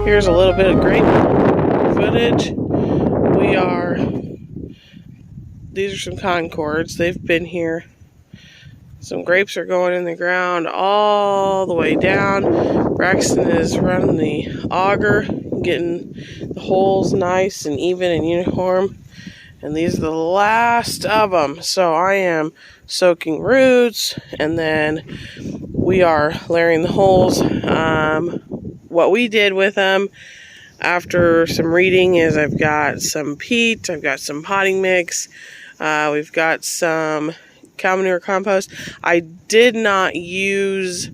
Here's a little bit of grape footage. These are some Concords. They've been here. Some grapes are going in the ground all the way down. Braxton is running the auger, getting the holes nice and even and uniform. And these are the last of them. So I am soaking roots, and then we are layering the holes. What we did with them after some reading is I've got some peat, I've got some potting mix, we've got some cow manure compost. I did not use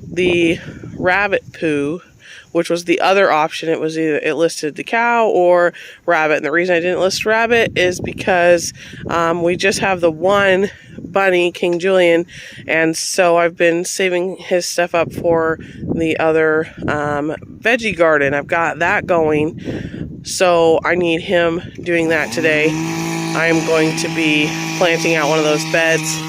the rabbit poo, which was the other option. It was either it listed the cow or rabbit, and the reason I didn't list rabbit is because we just have the one bunny, King Julian, and so I've been saving his stuff up for the other veggie garden. I've got that going, so I need him doing that today. I am going to be planting out one of those beds.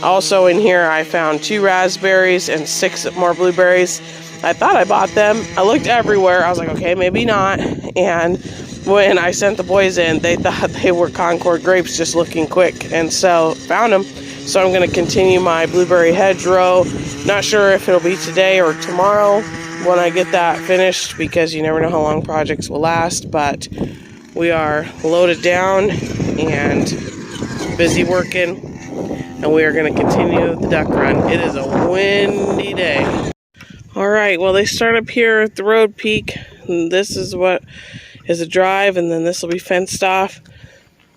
Also in here I found 2 raspberries and 6 more blueberries. I thought I bought them. I looked everywhere. I was like, okay, maybe not. And when I sent the boys in, they thought they were Concord grapes just looking quick. And so found them. So I'm going to continue my blueberry hedgerow. Not sure if it'll be today or tomorrow when I get that finished, because you never know how long projects will last. But we are loaded down and busy working. And we are going to continue the duck run. It is a windy day. Alright, well, they start up here at the road peak. And this is what is a drive, and then this will be fenced off.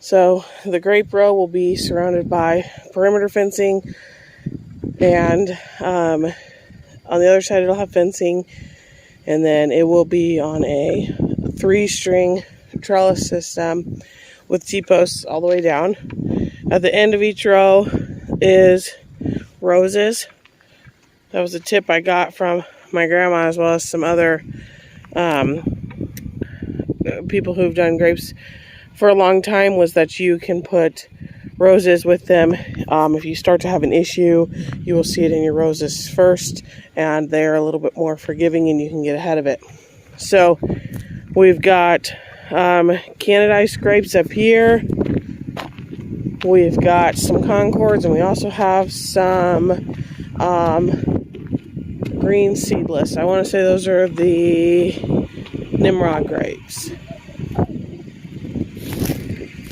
So the grape row will be surrounded by perimeter fencing, and on the other side it'll have fencing, and then it will be on a 3-string trellis system with T-posts all the way down. At the end of each row is roses. That was a tip I got from my grandma, as well as some other people who've done grapes for a long time, was that you can put roses with them. If you start to have an issue, you will see it in your roses first, and they're a little bit more forgiving and you can get ahead of it. So we've got Canadized grapes up here. We've got some Concords, and we also have some green seedless. I want to say those are the Nimrod grapes.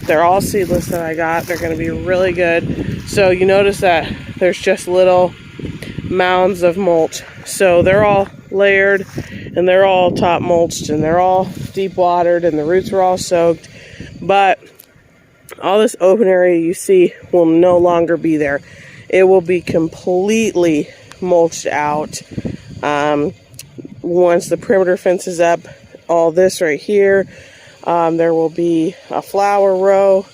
They're all seedless that I got. They're going to be really good. So you notice that there's just little mounds of mulch. So they're all layered, and they're all top mulched, and they're all deep watered, and the roots are all soaked. But all this open area you see will no longer be there. It will be completely mulched out once the perimeter fence is up. All this right here, there will be a flower row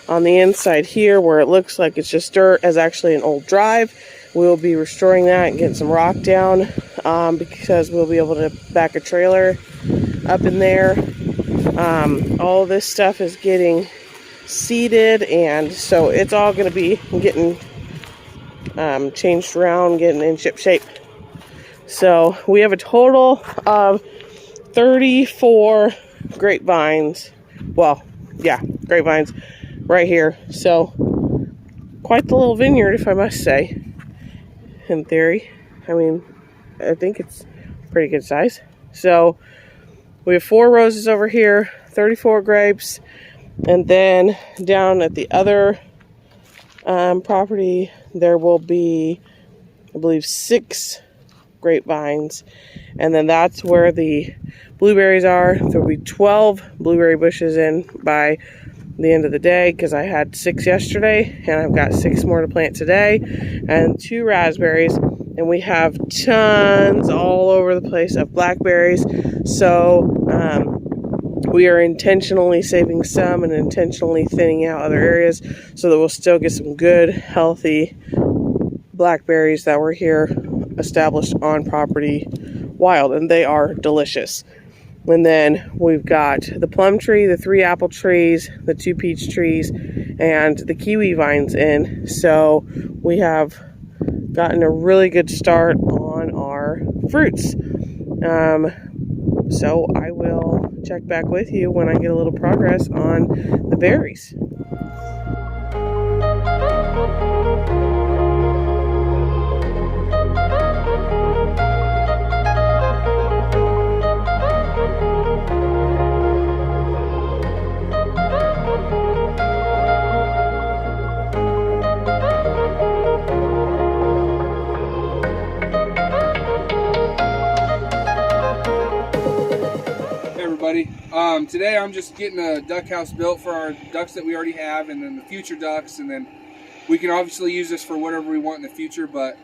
on the inside here where it looks like it's just dirt, as actually an old drive. We'll be restoring that and getting some rock down because we'll be able to back a trailer up in there. All this stuff is getting seeded, and so it's all going to be getting changed around, getting in ship shape. So we have a total of 34 grapevines. Well, yeah, grapevines right here. So quite the little vineyard, if I must say, in theory. I mean, I think it's pretty good size. So we have 4 roses over here, 34 grapes, and then down at the other property there will be, I believe, 6 grapevines, and then that's where the blueberries are. There will be 12 blueberry bushes in by the end of the day, because I had 6 yesterday, and I've got 6 more to plant today, and 2 raspberries, and we have tons all over the place of blackberries. So we are intentionally saving some and intentionally thinning out other areas so that we'll still get some good, healthy blackberries that were here established on property wild, and they are delicious. And then we've got the plum tree, the 3 apple trees, the 2 peach trees, and the kiwi vines in. So we have gotten a really good start on our fruits. So I will check back with you when I get a little progress on the berries. Today I'm just getting a duck house built for our ducks that we already have, and then the future ducks, and then we can obviously use this for whatever we want in the future, but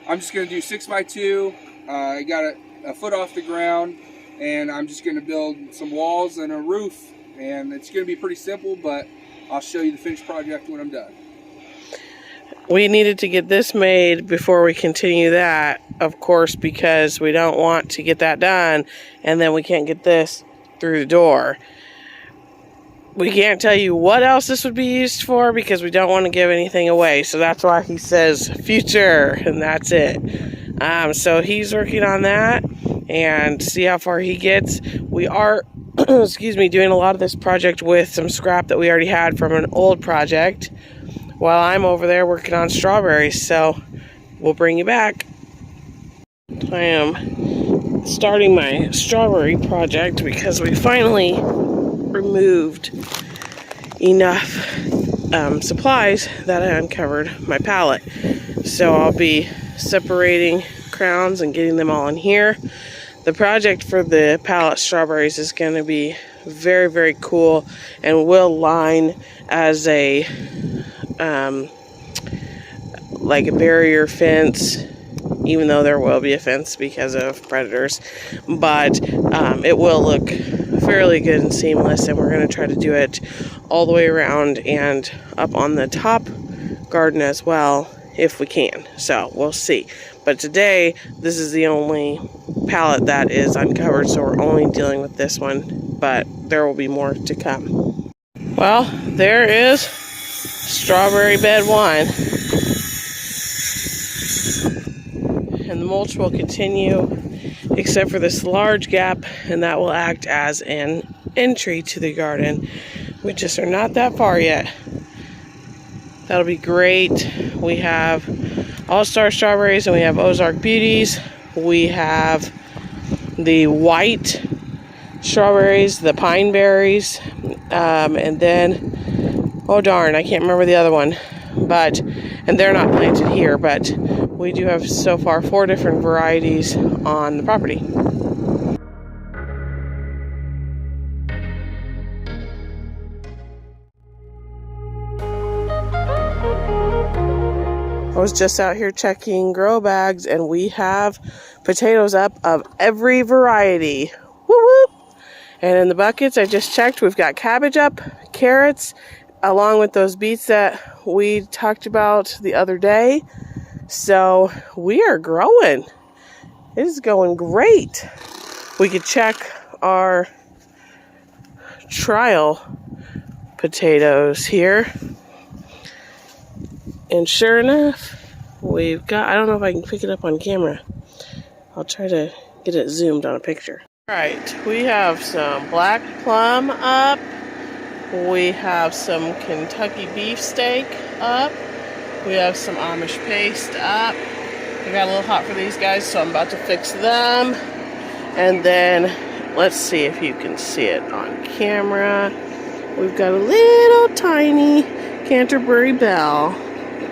I'm just going to do 6x2. I got a foot off the ground, and I'm just going to build some walls and a roof, and it's going to be pretty simple, but I'll show you the finished project when I'm done. We needed to get this made before we continue that, of course, because we don't want to get that done and then we can't get this through the door. We can't tell you what else this would be used for because we don't want to give anything away. So that's why he says future, and that's it. So he's working on that and see how far he gets. We are, excuse me, doing a lot of this project with some scrap that we already had from an old project while I'm over there working on strawberries. So we'll bring you back. I am starting my strawberry project because we finally removed enough supplies that I uncovered my pallet. So I'll be separating crowns and getting them all in here. The project for the pallet strawberries is going to be very, very cool and will line as a like a barrier fence, even though there will be a fence because of predators, but it will look fairly good and seamless, and we're going to try to do it all the way around and up on the top garden as well if we can. So we'll see. But today this is the only pallet that is uncovered, so we're only dealing with this one, but there will be more to come. Well, there is strawberry bed 1. And the mulch will continue except for this large gap, and that will act as an entry to the garden. We just are not that far yet. That'll be great. We have all-star strawberries and we have Ozark Beauties. We have the white strawberries, the pine berries, and then, oh darn, I can't remember the other one, but, and they're not planted here, but we do have so far 4 different varieties on the property. I was just out here checking grow bags, and we have potatoes up of every variety. Woo woo! And in the buckets I just checked, we've got cabbage up, carrots, along with those beets that we talked about the other day. So we are growing. It is going great. We could check our trial potatoes here. And sure enough, we've got, I don't know if I can pick it up on camera. I'll try to get it zoomed on a picture. All right, we have some black plum up. We have some Kentucky beefsteak up. We have some Amish paste up. We got a little hot for these guys, so I'm about to fix them. And then, let's see if you can see it on camera. We've got a little tiny Canterbury Bell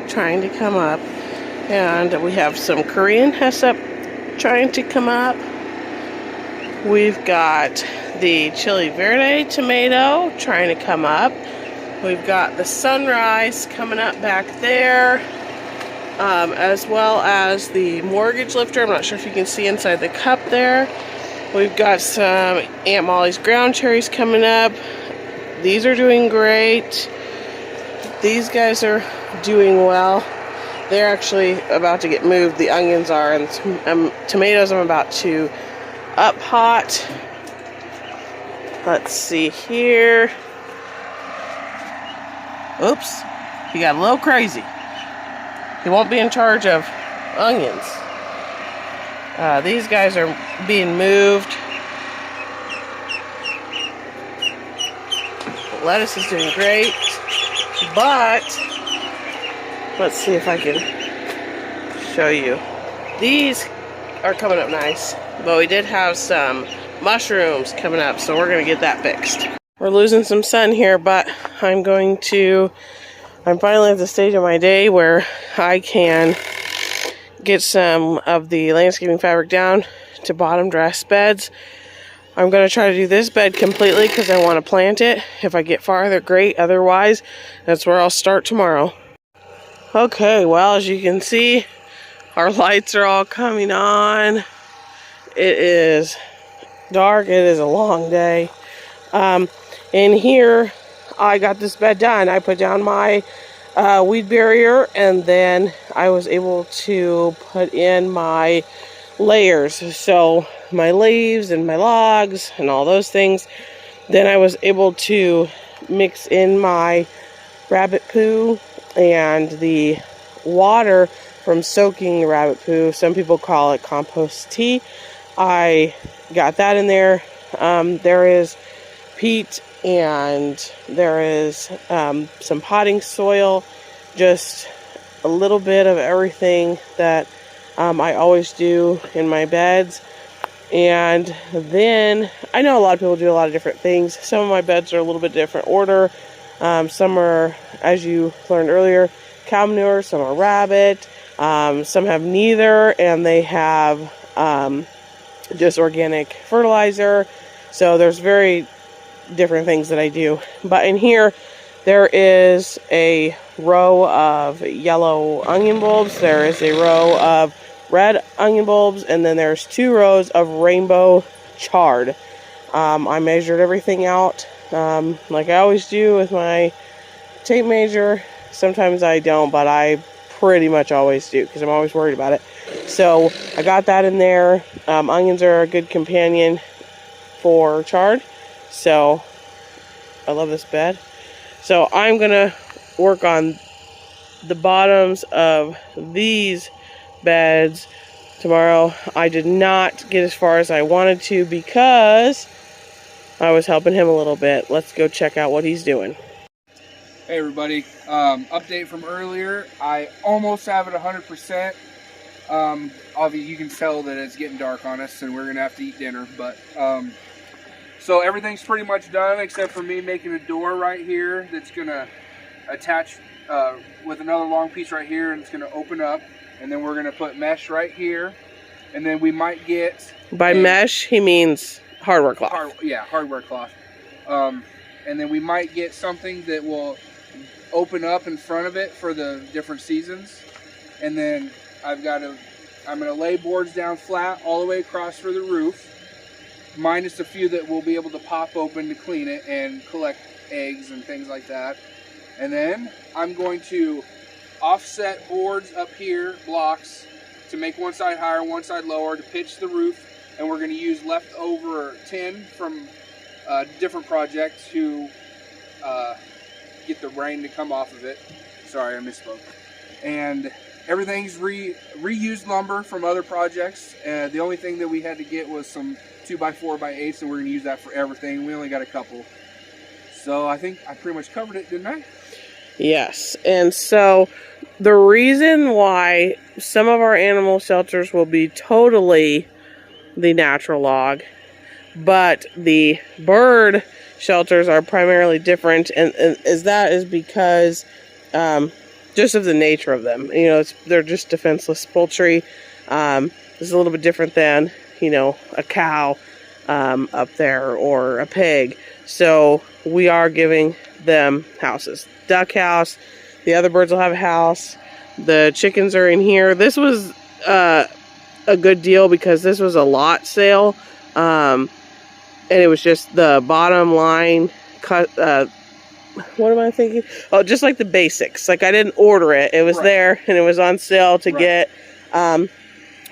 trying to come up. And we have some Korean Hyssop trying to come up. We've got the Chili Verde tomato trying to come up. We've got the Sunrise coming up back there, as well as the Mortgage Lifter. I'm not sure if you can see inside the cup there. We've got some Aunt Molly's ground cherries coming up. These are doing great. These guys are doing well. They're actually about to get moved. The onions are, and tomatoes I'm about to up hot. Let's see here. Oops, he got a little crazy. He won't be in charge of onions. These guys are being moved. Lettuce is doing great, but let's see if I can show you. These are coming up nice, but we did have some mushrooms coming up, so we're going to get that fixed. We're losing some sun here, but I'm finally at the stage of my day where I can get some of the landscaping fabric down to bottom dress beds. I'm going to try to do this bed completely because I want to plant it. If I get farther, great. Otherwise, that's where I'll start tomorrow. Okay, well, as you can see, our lights are all coming on. It is dark. It is a long day. In here, I got this bed done. I put down my weed barrier, and then I was able to put in my layers. So my leaves and my logs and all those things. Then I was able to mix in my rabbit poo and the water from soaking the rabbit poo. Some people call it compost tea. I got that in there. There is peat and there is some potting soil, just a little bit of everything that I always do in my beds. And then I know a lot of people do a lot of different things. Some of my beds are a little bit different order. Some are, as you learned earlier, cow manure, some are rabbit, some have neither, and they have just organic fertilizer. So there's very different things that I do. But in here, there is a row of yellow onion bulbs, there is a row of red onion bulbs, and then there's 2 rows of rainbow chard. I measured everything out like I always do with my tape measure. Sometimes I don't, but I pretty much always do because I'm always worried about it. So I got that in there. Onions are a good companion for chard. So I love this bed. So I'm gonna work on the bottoms of these beds tomorrow. I did not get as far as I wanted to because I was helping him a little bit. Let's go check out what he's doing. Hey everybody, update from earlier. I almost have it 100%. Obviously you can tell that it's getting dark on us and we're gonna have to eat dinner, but so everything's pretty much done except for me making a door right here that's gonna attach with another long piece right here, and it's gonna open up, and then we're gonna put mesh right here, and then we might get mesh he means hardware cloth. Hardware cloth. And then we might get something that will open up in front of it for the different seasons, and then I'm gonna lay boards down flat all the way across for the roof, minus a few that we'll be able to pop open to clean it and collect eggs and things like that. And then I'm going to offset boards up here, blocks, to make one side higher, one side lower, to pitch the roof. And we're going to use leftover tin from a different project to get the rain to come off of it. Sorry, I misspoke. And everything's reused lumber from other projects. The only thing that we had to get was some 2x4x8s, and we're going to use that for everything. We only got a couple. So I think I pretty much covered it, didn't I? Yes, and so the reason why some of our animal shelters will be totally the natural log, but the bird shelters are primarily different, and is because just of the nature of them. You know, they're just defenseless poultry. It's a little bit different than, you know, a cow up there or a pig. So we are giving them houses. Duck house. The other birds will have a house. The chickens are in here. This was a good deal because this was a lot sale. And it was just the bottom line cut. What am I thinking? Oh, just like the basics. Like I didn't order it. It was there and it was on sale to get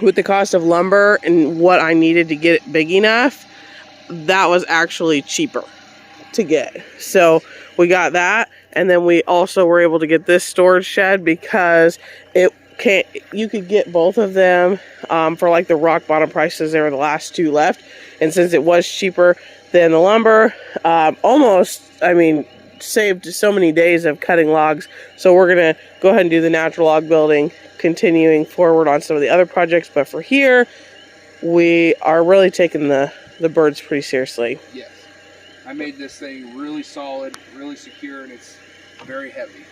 with the cost of lumber and what I needed to get it big enough. That was actually cheaper to get. So we got that, and then we also were able to get this storage shed because you could get both of them for like the rock bottom prices. They were the last 2 left, and since it was cheaper than the lumber, almost, I mean, saved so many days of cutting logs. So we're going to go ahead and do the natural log building, continuing forward on some of the other projects. But for here, we are really taking the birds pretty seriously. Yes. I made this thing really solid, really secure, and it's very heavy.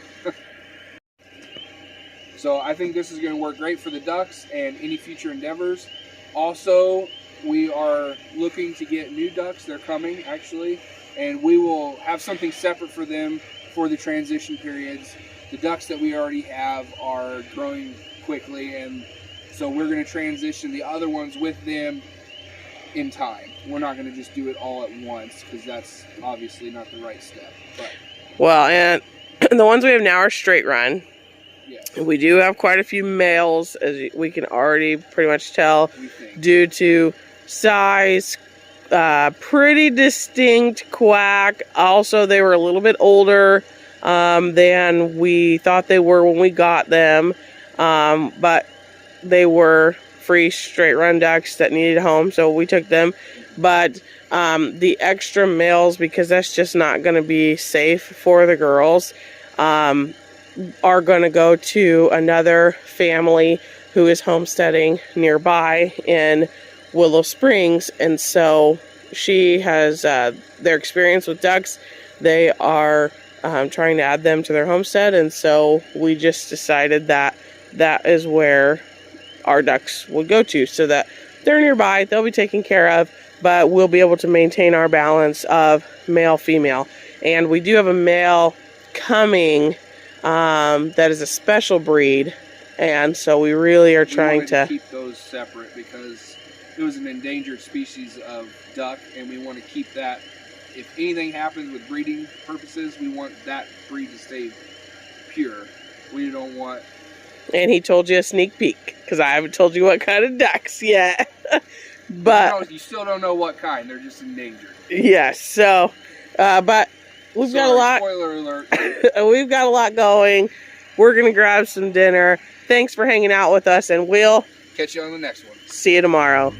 So I think this is going to work great for the ducks and any future endeavors. Also, we are looking to get new ducks. They're coming, actually, and we will have something separate for them for the transition periods. The ducks that we already have are growing quickly, and so we're going to transition the other ones with them in time. We're not going to just do it all at once, because that's obviously not the right step. But well, and the ones we have now are straight run. yes. We do have quite a few males, as we can already pretty much tell, due to size, pretty distinct quack. Also, they were a little bit older than we thought they were when we got them, but they were free straight run ducks that needed a home, so we took them. But the extra males, because that's just not going to be safe for the girls, are going to go to another family who is homesteading nearby in Willow Springs. And so she has their experience with ducks. They are trying to add them to their homestead, and so we just decided that that is where our ducks would go to, so that they're nearby, they'll be taken care of, but we'll be able to maintain our balance of male-female. And we do have a male coming that is a special breed, and so we really are trying to keep those separate, because it was an endangered species of duck, and we want to keep that. If anything happens with breeding purposes, we want that breed to stay pure. We don't want... And he told you a sneak peek, because I haven't told you what kind of ducks yet. But you still don't know what kind. They're just endangered. Yes. So, but we've got a lot. Spoiler alert. We've got a lot going. We're gonna grab some dinner. Thanks for hanging out with us, and we'll catch you on the next one. See you tomorrow.